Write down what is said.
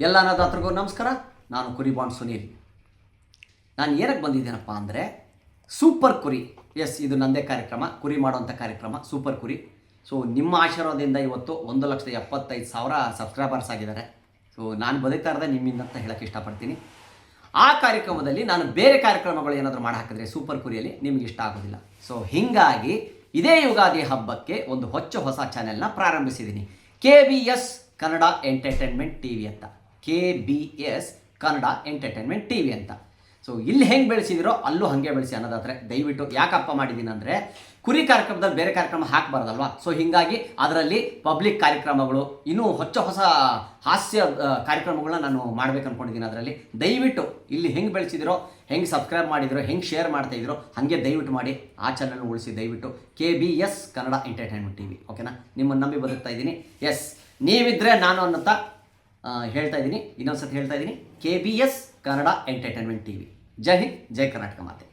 ಎಲ್ಲ ಅನ್ನದಾತರಿಗೂ ನಮಸ್ಕಾರ. ನಾನು ಕುರಿ ಬಾಂಡ್ ಸುನೀಲ್. ನಾನು ಏನಕ್ಕೆ ಬಂದಿದ್ದೀನಪ್ಪ ಅಂದರೆ ಸೂಪರ್ ಕುರಿ. ಎಸ್, ಇದು ನನ್ನದೇ ಕಾರ್ಯಕ್ರಮ, ಕುರಿ ಮಾಡುವಂಥ ಕಾರ್ಯಕ್ರಮ ಸೂಪರ್ ಕುರಿ. ಸೊ ನಿಮ್ಮ ಆಶೀರ್ವಾದದಿಂದ ಇವತ್ತು 1,75,000 ಸಬ್ಸ್ಕ್ರೈಬರ್ಸ್ ಆಗಿದ್ದಾರೆ. ಸೊ ನಾನು ಬದುಕ್ತಾ ಇರೋದೇ ನಿಮ್ಮಿಂದ ಅಂತ ಹೇಳೋಕ್ಕೆ ಇಷ್ಟಪಡ್ತೀನಿ. ಆ ಕಾರ್ಯಕ್ರಮದಲ್ಲಿ ನಾನು ಬೇರೆ ಕಾರ್ಯಕ್ರಮಗಳು ಏನಾದರೂ ಮಾಡಿ ಹಾಕಿದ್ರೆ ಸೂಪರ್ ಕುರಿಯಲ್ಲಿ ನಿಮ್ಗೆ ಇಷ್ಟ ಆಗೋದಿಲ್ಲ. ಸೊ ಹೀಗಾಗಿ ಇದೇ ಯುಗಾದಿ ಹಬ್ಬಕ್ಕೆ ಒಂದು ಹೊಸ ಚಾನೆಲ್ನ ಪ್ರಾರಂಭಿಸಿದ್ದೀನಿ. KBS ಕನ್ನಡ ಎಂಟರ್ಟೈನ್ಮೆಂಟ್ TV ಅಂತ. KBS ಕನ್ನಡ ಎಂಟರ್ಟೈನ್ಮೆಂಟ್ TV ಅಂತ. ಸೊ ಇಲ್ಲಿ ಹೆಂಗೆ ಬೆಳೆಸಿದಿರೋ ಅಲ್ಲೂ ಹಾಗೆ ಬೆಳೆಸಿ ಅನ್ನೋದಾದರೆ ದಯವಿಟ್ಟು ಯಾಕಪ್ಪ ಮಾಡಿದ್ದೀನಿ ಅಂದರೆ, ಕುರಿ ಕಾರ್ಯಕ್ರಮದಲ್ಲಿ ಬೇರೆ ಕಾರ್ಯಕ್ರಮ ಹಾಕಬಾರ್ದಲ್ವಾ. ಸೊ ಹೀಗಾಗಿ ಅದರಲ್ಲಿ ಪಬ್ಲಿಕ್ ಕಾರ್ಯಕ್ರಮಗಳು, ಇನ್ನೂ ಹೊಸ ಹಾಸ್ಯ ಕಾರ್ಯಕ್ರಮಗಳನ್ನ ನಾನು ಮಾಡ್ಬೇಕು ಅಂದ್ಕೊಂಡಿದ್ದೀನಿ. ಅದರಲ್ಲಿ ದಯವಿಟ್ಟು ಇಲ್ಲಿ ಹೆಂಗೆ ಬೆಳೆಸಿದಿರೋ, ಹೆಂಗೆ ಸಬ್ಸ್ಕ್ರೈಬ್ ಮಾಡಿದಿರೋ, ಹೆಂಗೆ ಶೇರ್ ಮಾಡ್ತಾಯಿದ್ರು ಹಾಗೆ ದಯವಿಟ್ಟು ಮಾಡಿ ಆ ಚಾನಲ್ನ ಉಳಿಸಿ. ದಯವಿಟ್ಟು KBS ಕನ್ನಡ ಎಂಟರ್ಟೈನ್ಮೆಂಟ್ TV, ಓಕೆನಾ? ನಿಮ್ಮನ್ನು ನಂಬಿ ಬದುಕ್ತಾ ಇದ್ದೀನಿ. ಎಸ್, ನೀವಿದ್ದರೆ ನಾನು ಅನ್ನೋಂಥ ಹೇಳ್ತಾ ಇದ್ದೀನಿ. ಇನ್ನೊಂದು ಸತಿ ಹೇಳ್ತಾ ಇದ್ದೀನಿ, KBS ಕನ್ನಡ ಎಂಟರ್ಟೈನ್ಮೆಂಟ್ TV. ಜೈ ಹಿಂದ್, ಜೈ ಕರ್ನಾಟಕ ಮಾತೆ.